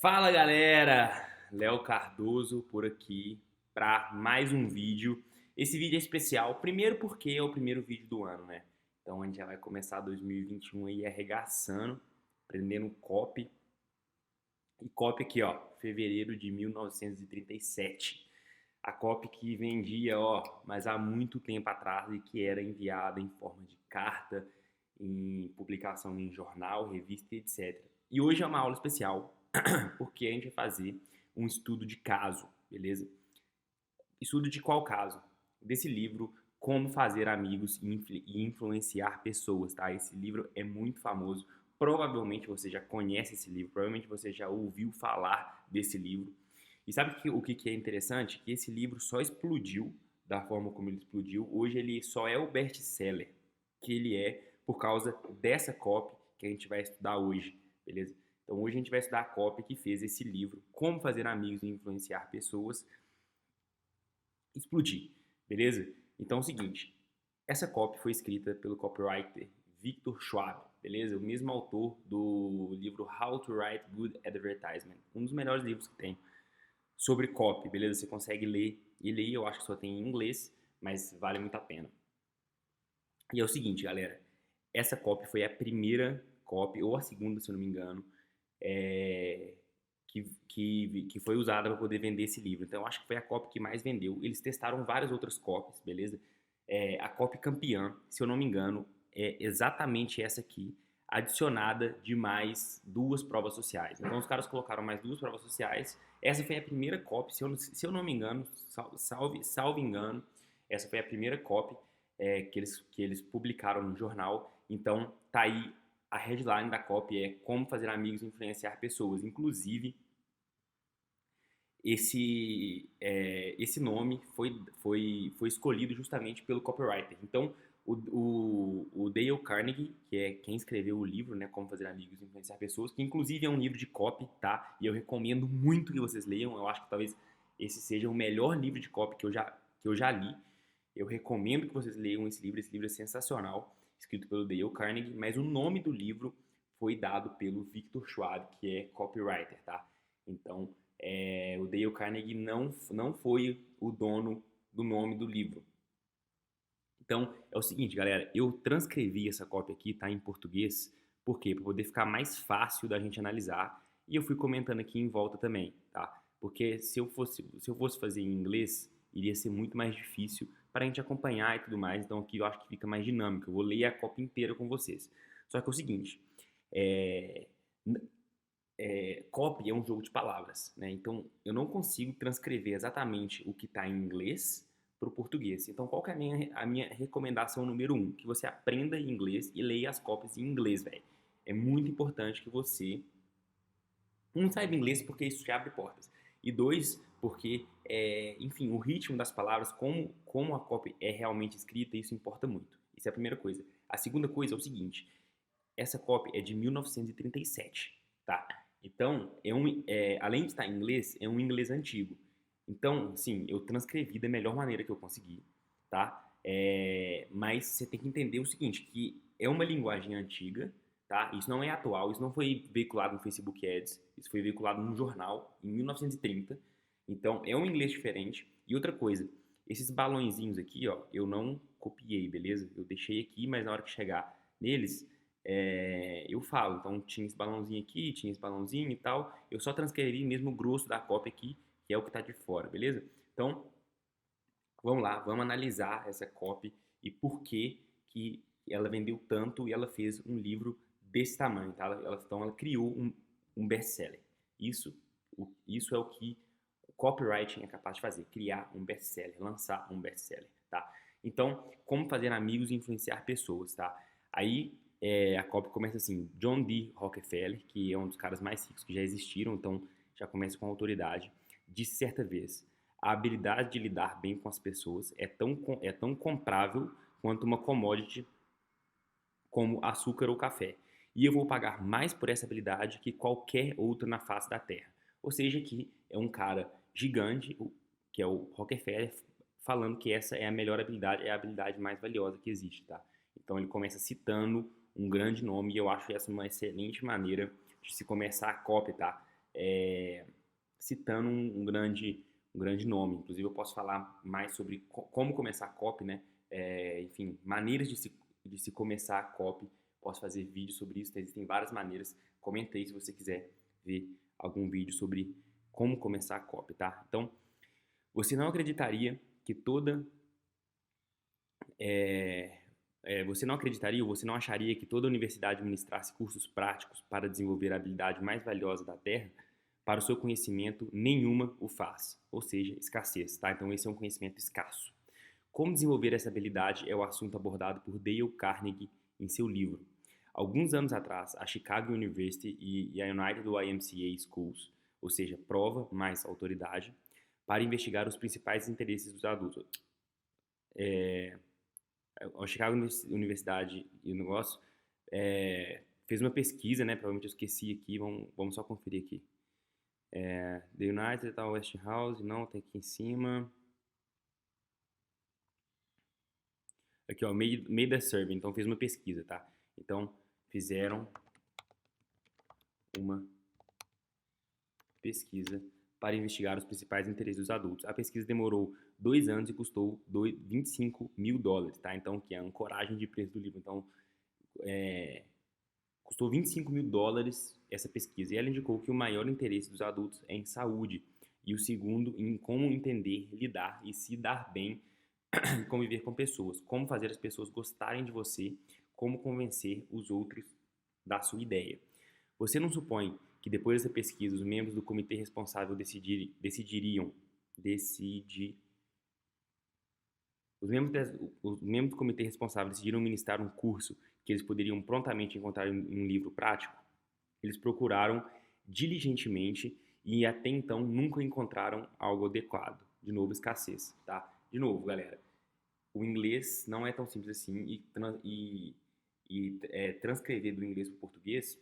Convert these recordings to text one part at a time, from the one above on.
Fala galera, Léo Cardoso por aqui para mais um vídeo. Esse vídeo é especial, primeiro porque é o primeiro vídeo do ano, né? Então a gente já vai começar 2021 aí arregaçando, aprendendo copy. E copy aqui, ó, fevereiro de 1937. A copy que vendia, ó, mas há muito tempo atrás e que era enviada em forma de carta, em publicação em jornal, revista e etc. E hoje é uma aula especial porque a gente vai fazer um estudo de caso, beleza? Estudo de qual caso? Desse livro, Como Fazer Amigos e Influenciar Pessoas, tá? Esse livro é muito famoso. Provavelmente você já conhece esse livro, provavelmente você já ouviu falar desse livro. E sabe o que é interessante? Que esse livro só explodiu da forma como ele explodiu. Hoje ele só é o best-seller que ele é por causa dessa copy que a gente vai estudar hoje, beleza? Então hoje a gente vai estudar a copy que fez esse livro, Como Fazer Amigos e Influenciar Pessoas, explodir, beleza? Então é o seguinte, essa copy foi escrita pelo copywriter Victor Schwab, beleza? O mesmo autor do livro How to Write Good Advertisement, um dos melhores livros que tem sobre copy, beleza? Você consegue ler ele aí, eu acho que só tem em inglês, mas vale muito a pena. E é o seguinte, galera, essa copy foi a primeira copy, ou a segunda, se eu não me engano, é, que foi usada para poder vender esse livro. Então, eu acho que foi a copy que mais vendeu. Eles testaram várias outras copies, beleza? A copy campeã, se eu não me engano, é exatamente essa aqui, adicionada de mais duas provas sociais. Então, os caras colocaram mais duas provas sociais. Essa foi a primeira copy, se eu não me engano, salve engano, essa foi a primeira copy que eles publicaram no jornal. Então, tá aí a headline da copy é Como Fazer Amigos e Influenciar Pessoas. Inclusive, esse nome foi escolhido justamente pelo copywriter. Então, o Dale Carnegie, que é quem escreveu o livro, né, Como Fazer Amigos e Influenciar Pessoas, que inclusive é um livro de copy, tá? E eu recomendo muito que vocês leiam. Eu acho que talvez esse seja o melhor livro de copy que eu já li. Eu recomendo que vocês leiam esse livro. Esse livro é sensacional, escrito pelo Dale Carnegie, mas o nome do livro foi dado pelo Victor Schwab, que é copywriter, tá? Então, o Dale Carnegie não foi o dono do nome do livro. Então, é o seguinte, galera, eu transcrevi essa cópia aqui, tá, em português, por quê? Para poder ficar mais fácil da gente analisar, e eu fui comentando aqui em volta também, tá? Porque se eu fosse fazer em inglês, iria ser muito mais difícil para a gente acompanhar e tudo mais, então aqui eu acho que fica mais dinâmico, eu vou ler a cópia inteira com vocês. Só que é o seguinte, é, copy é um jogo de palavras, né? Então eu não consigo transcrever exatamente o que está em inglês para o português. Então qual que é a minha recomendação número um? Que você aprenda inglês e leia as copies em inglês, velho. É muito importante que você saiba inglês porque isso te abre portas. E dois, porque, enfim, o ritmo das palavras, como a copy é realmente escrita, isso importa muito. Isso é a primeira coisa. A segunda coisa é o seguinte, essa copy é de 1937, tá? Então, além de estar em inglês, é um inglês antigo. Então, sim, eu transcrevi da melhor maneira que eu consegui, tá? Mas você tem que entender o seguinte, que é uma linguagem antiga, tá? Isso não é atual, isso não foi veiculado no Facebook Ads, isso foi veiculado num jornal em 1930. Então, é um inglês diferente. E outra coisa, esses balõezinhos aqui, ó, eu não copiei, beleza? Eu deixei aqui, mas na hora que chegar neles, eu falo. Então tinha esse balãozinho aqui, tinha esse balãozinho e tal. Eu só transcrevi mesmo o grosso da cópia aqui, que é o que está de fora, beleza? Então vamos lá, vamos analisar essa copy e por que ela vendeu tanto e ela fez um livro desse tamanho, tá? Então ela criou um best-seller. Isso é o que o copywriting é capaz de fazer, criar um best-seller, lançar um best-seller, tá? Então, como fazer amigos e influenciar pessoas, tá? Aí a copy começa assim, John D. Rockefeller, que é um dos caras mais ricos que já existiram, então já começa com autoridade, disse certa vez: a habilidade de lidar bem com as pessoas é tão comprável quanto uma commodity como açúcar ou café. E eu vou pagar mais por essa habilidade que qualquer outra na face da Terra. Ou seja, que é um cara gigante, que é o Rockefeller, falando que essa é a melhor habilidade, é a habilidade mais valiosa que existe, tá? Então ele começa citando um grande nome e eu acho essa uma excelente maneira de se começar a copy, tá? citando um grande nome. Inclusive, eu posso falar mais sobre como começar a copy, né? Enfim, maneiras de se começar a copy. Posso fazer vídeo sobre isso, existem várias maneiras. Comenta aí se você quiser ver algum vídeo sobre como começar a copy, tá? Então, você não acreditaria que você não acreditaria ou você não acharia que toda universidade ministrasse cursos práticos para desenvolver a habilidade mais valiosa da Terra? Para o seu conhecimento, nenhuma o faz, ou seja, escassez, tá? Então esse é um conhecimento escasso. Como desenvolver essa habilidade é o assunto abordado por Dale Carnegie em seu livro. Alguns anos atrás, a Chicago University e a United YMCA Schools, ou seja, prova mais autoridade, para investigar os principais interesses dos adultos. A Chicago Universidade e o negócio fez uma pesquisa, né? Provavelmente eu esqueci aqui, vamos só conferir aqui. The United, tá, Westinghouse, não, tem aqui em cima. Aqui, ó, made a survey, então fez uma pesquisa, tá? Então, fizeram uma pesquisa para investigar os principais interesses dos adultos. A pesquisa demorou 2 anos e custou $25 mil, tá? Então, que é a ancoragem de preço do livro. Então, custou $25 mil essa pesquisa. E ela indicou que o maior interesse dos adultos é em saúde e o segundo em como entender, lidar e se dar bem e conviver com pessoas, como fazer as pessoas gostarem de você, como convencer os outros da sua ideia. Você não supõe que depois dessa pesquisa os membros do comitê responsável os membros do comitê responsável decidiram ministrar um curso que eles poderiam prontamente encontrar em um livro prático? Eles procuraram diligentemente e até então nunca encontraram algo adequado. De novo, escassez, tá? De novo, galera, o inglês não é tão simples assim transcrever do inglês para o português,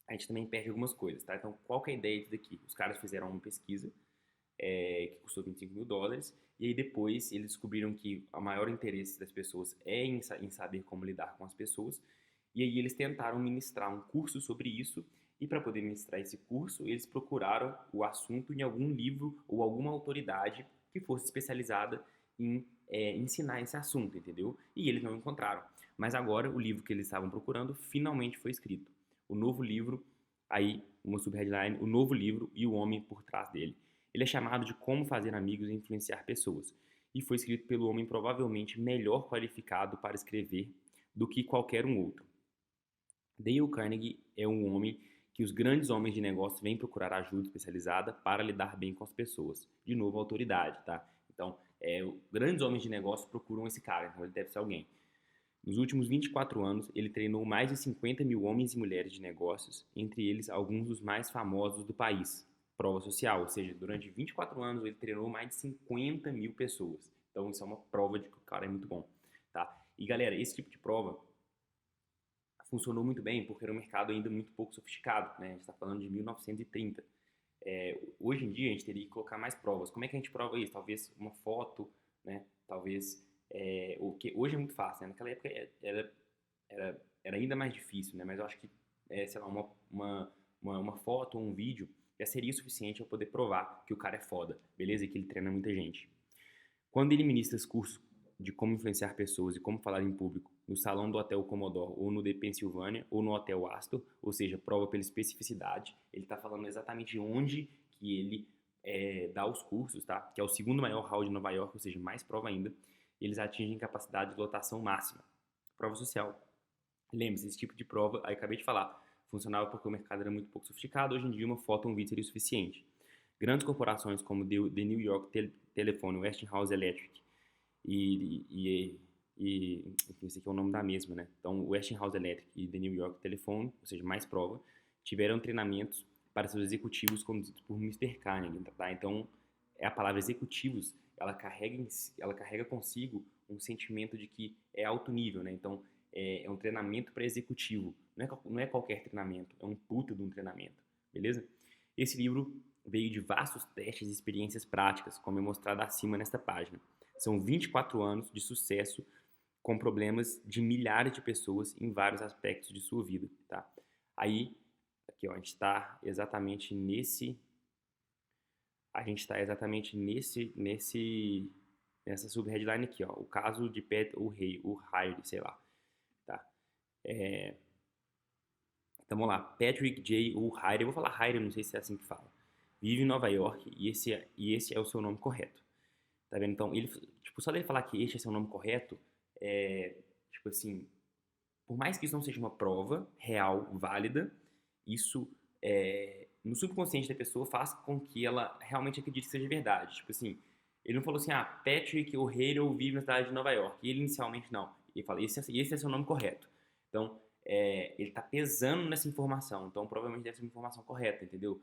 a gente também perde algumas coisas, tá? Então, qual que é a ideia disso daqui? Os caras fizeram uma pesquisa que custou $25 mil, e aí depois eles descobriram que o maior interesse das pessoas é em saber como lidar com as pessoas, e aí eles tentaram ministrar um curso sobre isso, e para poder ministrar esse curso, eles procuraram o assunto em algum livro ou alguma autoridade que fosse especializada em ensinar esse assunto, entendeu? E eles não encontraram. Mas agora o livro que eles estavam procurando finalmente foi escrito. O novo livro, aí uma subheadline, o novo livro e o homem por trás dele. Ele é chamado de Como Fazer Amigos e Influenciar Pessoas, e foi escrito pelo homem provavelmente melhor qualificado para escrever do que qualquer um outro. Dale Carnegie é um homem que os grandes homens de negócio vêm procurar ajuda especializada para lidar bem com as pessoas. De novo, autoridade, tá? Então, grandes homens de negócio procuram esse cara, então ele deve ser alguém. Nos últimos 24 anos, ele treinou mais de 50 mil homens e mulheres de negócios, entre eles alguns dos mais famosos do país. Prova social, ou seja, durante 24 anos ele treinou mais de 50 mil pessoas. Então isso é uma prova de que o cara é muito bom, tá? E galera, esse tipo de prova funcionou muito bem porque era um mercado ainda muito pouco sofisticado, né? A gente está falando de 1930. Hoje em dia a gente teria que colocar mais provas. Como é que a gente prova isso? Talvez uma foto, né? Talvez o que hoje é muito fácil, né? Naquela época era ainda mais difícil, né? Mas eu acho que sei lá, uma foto ou um vídeo já seria o suficiente para poder provar que o cara é foda, beleza? E que ele treina muita gente. Quando ele ministra esse curso de como influenciar pessoas e como falar em público no salão do Hotel Commodore ou no The Pennsylvania ou no Hotel Astor, ou seja, prova pela especificidade, ele está falando exatamente onde que ele dá os cursos, tá? Que é o segundo maior hall de Nova York, ou seja, mais prova ainda. Eles atingem capacidade de lotação máxima. Prova social. Lembre-se, esse tipo de prova, aí acabei de falar, funcionava porque o mercado era muito pouco sofisticado, hoje em dia uma foto ou um vídeo seria o suficiente. Grandes corporações como The New York Telephone, Westinghouse Electric enfim, esse aqui é o nome da mesma, né? Então, Westinghouse Electric e The New York Telephone, ou seja, mais prova, tiveram treinamentos para seus executivos conduzidos por Mr. Carnegie, tá? Então, a palavra executivos, ela carrega consigo um sentimento de que é alto nível, né? Então, é um treinamento para executivo. Não é qualquer treinamento, é um puta de um treinamento, beleza? Esse livro veio de vastos testes e experiências práticas, como é mostrado acima nesta página. São 24 anos de sucesso com problemas de milhares de pessoas em vários aspectos de sua vida, tá? Aí, Aqui, ó, a gente está exatamente nesse... A gente está exatamente nessa subheadline aqui, ó. O caso de Pat O'Reilly, sei lá, tá? Então vamos lá. Patrick J. O'Reilly, eu vou falar O'Reilly, não sei se é assim que fala. Vive em Nova York e esse é o seu nome correto. Tá vendo? Então, ele, tipo, só dele falar que este é seu nome correto, tipo assim, por mais que isso não seja uma prova real, válida, isso no subconsciente da pessoa faz com que ela realmente acredite que seja verdade. Tipo assim, ele não falou assim, Patrick O'Hare vive na cidade de Nova York. E ele inicialmente não. Ele fala, esse é seu nome correto. Então, ele está pesando nessa informação. Então, provavelmente deve ser uma informação correta, entendeu?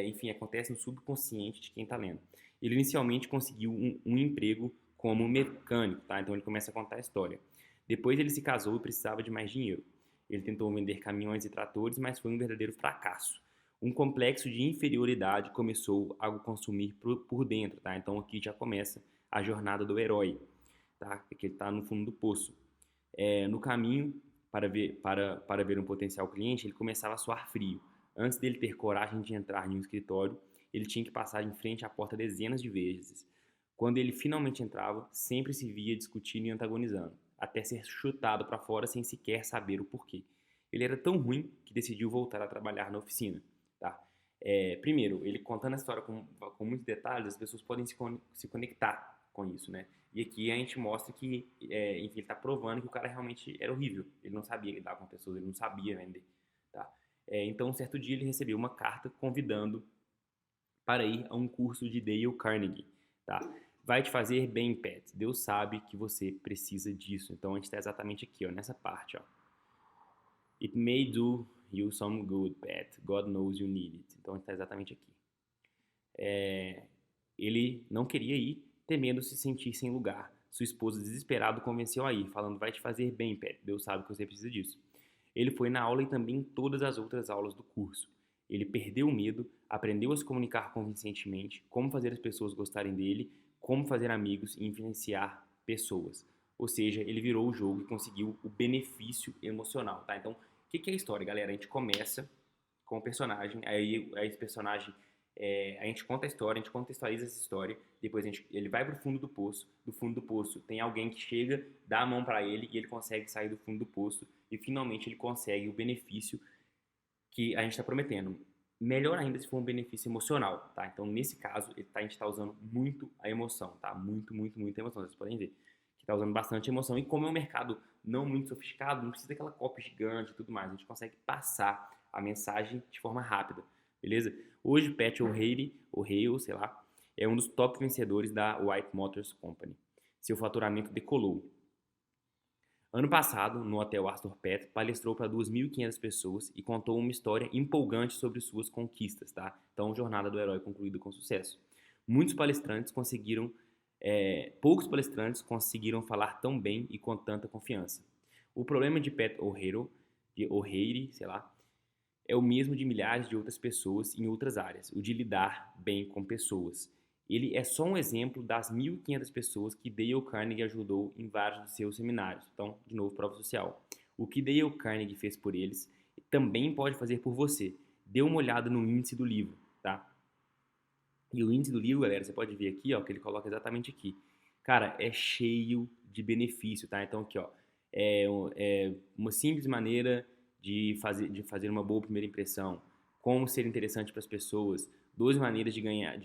Enfim, acontece no subconsciente de quem está lendo. Ele inicialmente conseguiu um emprego como mecânico, tá? Então, ele começa a contar a história. Depois ele se casou e precisava de mais dinheiro. Ele tentou vender caminhões e tratores, mas foi um verdadeiro fracasso. Um complexo de inferioridade começou a o consumir por dentro, tá? Então aqui já começa a jornada do herói, tá? Que ele está no fundo do poço. No caminho para ver um potencial cliente, ele começava a suar frio. Antes dele ter coragem de entrar em um escritório, ele tinha que passar em frente à porta dezenas de vezes. Quando ele finalmente entrava, sempre se via discutindo e antagonizando, até ser chutado para fora sem sequer saber o porquê. Ele era tão ruim que decidiu voltar a trabalhar na oficina. Tá? Primeiro, ele contando a história com muitos detalhes, as pessoas podem se conectar com isso, né? E aqui a gente mostra que, enfim, ele está provando que o cara realmente era horrível. Ele não sabia lidar com pessoas, ele não sabia vender. Tá? Então, um certo dia ele recebeu uma carta convidando para ir a um curso de Dale Carnegie. Tá? Vai te fazer bem, Pat. Deus sabe que você precisa disso. Então, a gente está exatamente aqui, ó, nessa parte. Ó. It may do you some good, Pat. God knows you need it. Então, a gente está exatamente aqui. Ele não queria ir, temendo se sentir sem lugar. Sua esposa, desesperada, convenceu a ir, falando, vai te fazer bem, Pat. Deus sabe que você precisa disso. Ele foi na aula e também em todas as outras aulas do curso. Ele perdeu o medo, aprendeu a se comunicar convincentemente, como fazer as pessoas gostarem dele, como fazer amigos e influenciar pessoas. Ou seja, ele virou o jogo e conseguiu o benefício emocional, tá? Então, o que é a história, galera? A gente começa com o personagem, aí esse personagem, a gente conta a história, a gente contextualiza essa história, depois ele vai pro fundo do poço tem alguém que chega, dá a mão para ele e ele consegue sair do fundo do poço e finalmente ele consegue o benefício que a gente está prometendo. Melhor ainda se for um benefício emocional, tá? Então, nesse caso, a gente está usando muito a emoção, tá? Muito, muito, muita emoção. Vocês podem ver que está usando bastante emoção. E como é um mercado não muito sofisticado, não precisa daquela cópia gigante e tudo mais. A gente consegue passar a mensagem de forma rápida, beleza? Hoje, Pat O'Hare, sei lá, é um dos top vencedores da White Motors Company. Seu faturamento decolou. Ano passado, no Hotel Astor Pet, palestrou para 2.500 pessoas e contou uma história empolgante sobre suas conquistas, tá? Então, jornada do herói concluída com sucesso. Poucos palestrantes conseguiram falar tão bem e com tanta confiança. O problema de Pat O'Hare, sei lá, é o mesmo de milhares de outras pessoas em outras áreas, o de lidar bem com pessoas. Ele é só um exemplo das 1.500 pessoas que Dale Carnegie ajudou em vários de seus seminários. Então, de novo, prova social. O que Dale Carnegie fez por eles também pode fazer por você. Dê uma olhada no índice do livro, tá? E o índice do livro, galera, você pode ver aqui, ó, que ele coloca exatamente aqui. Cara, é cheio de benefício, tá? Então, aqui, ó, é uma simples maneira de fazer uma boa primeira impressão, como ser interessante para as pessoas, 12 maneiras de ganhar,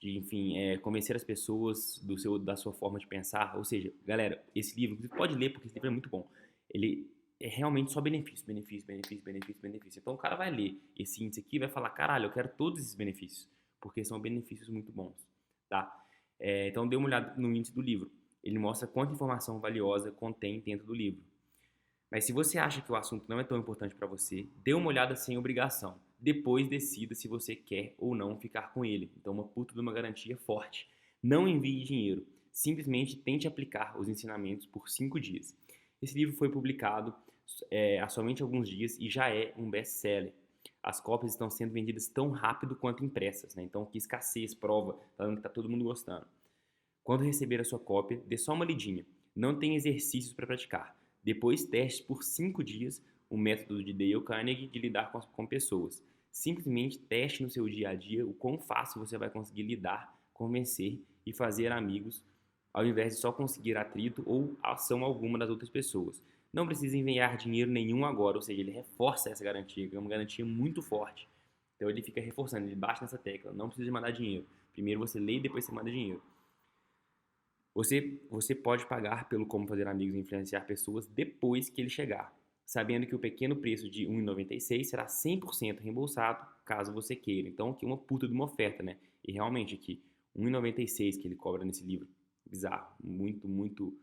enfim, convencer as pessoas da sua forma de pensar. Ou seja, galera, esse livro, você pode ler porque esse livro é muito bom. Ele é realmente só benefício, benefício, benefício, benefício, benefício. Então o cara vai ler esse índice aqui e vai falar, caralho, eu quero todos esses benefícios, porque são benefícios muito bons, tá? Então dê uma olhada no índice do livro. Ele mostra quanta informação valiosa contém dentro do livro. Mas se você acha que o assunto não é tão importante para você, dê uma olhada sem obrigação. Depois decida se você quer ou não ficar com ele. Então, uma puta de uma garantia forte. Não envie dinheiro. Simplesmente tente aplicar os ensinamentos por 5 dias. Esse livro foi publicado há somente alguns dias e já é um best-seller. As cópias estão sendo vendidas tão rápido quanto impressas, né? Então, que escassez, prova, falando que está todo mundo gostando. Quando receber a sua cópia, dê só uma lidinha. Não tem exercícios para praticar. Depois teste por 5 dias o método de Dale Carnegie de lidar com pessoas. Simplesmente teste no seu dia a dia o quão fácil você vai conseguir lidar, convencer e fazer amigos, ao invés de só conseguir atrito ou ação alguma das outras pessoas. Não precisa enviar dinheiro nenhum agora, ou seja, ele reforça essa garantia, que é uma garantia muito forte. Então ele fica reforçando, ele bate nessa tecla, não precisa mandar dinheiro. Primeiro você lê e depois você manda dinheiro. Você pode pagar pelo Como Fazer Amigos e Influenciar Pessoas depois que ele chegar, sabendo que o pequeno preço de R$ 1,96 será 100% reembolsado, caso você queira. Então, aqui uma puta de uma oferta, né? E realmente aqui, R$ 1,96 que ele cobra nesse livro. Bizarro. Muito, muito,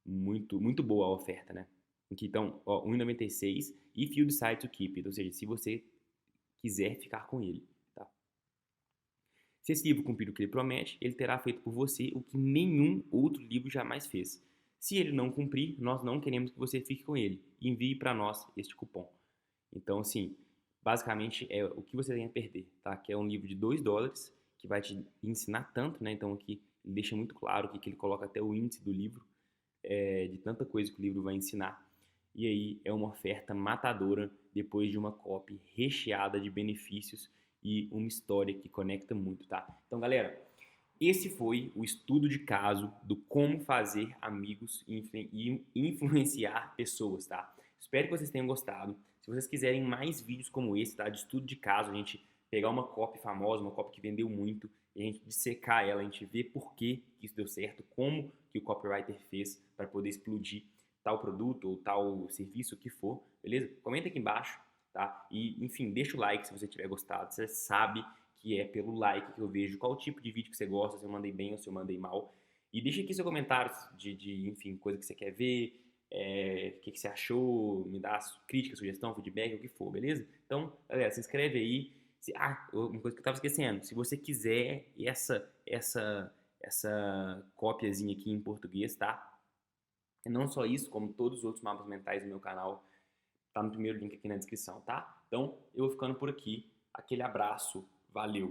muito boa a oferta, né? Aqui, então, ó, R$ 1,96 if you decide to keep it, ou seja, se você quiser ficar com ele, tá? Se esse livro cumprir o que ele promete, ele terá feito por você o que nenhum outro livro jamais fez. Se ele não cumprir, nós não queremos que você fique com ele. Envie para nós este cupom. Então, assim, basicamente é o que você tem a perder, tá? Que é um livro de $2 que vai te ensinar tanto, né? Então aqui ele deixa muito claro que ele coloca até o índice do livro, de tanta coisa que o livro vai ensinar. E aí é uma oferta matadora depois de uma copy recheada de benefícios e uma história que conecta muito, tá? Então, galera, esse foi o estudo de caso do como fazer amigos e influenciar pessoas, tá? Espero que vocês tenham gostado. Se vocês quiserem mais vídeos como esse, tá? De estudo de caso, a gente pegar uma copy famosa, uma copy que vendeu muito, e a gente dissecar ela, a gente ver por que isso deu certo, como que o copywriter fez para poder explodir tal produto ou tal serviço, o que for, beleza? Comenta aqui embaixo, tá? E, enfim, deixa o like se você tiver gostado. Você sabe que é pelo like que eu vejo qual tipo de vídeo que você gosta, se eu mandei bem ou se eu mandei mal. E deixa aqui seu comentário enfim, coisa que você quer ver, o que você achou, me dá crítica, sugestão, feedback, o que for, beleza? Então, galera, se inscreve aí. Uma coisa que eu tava esquecendo, se você quiser essa cópiazinha aqui em português, tá? E não só isso, como todos os outros mapas mentais do meu canal, tá no primeiro link aqui na descrição, tá? Então, eu vou ficando por aqui. Aquele abraço, valeu!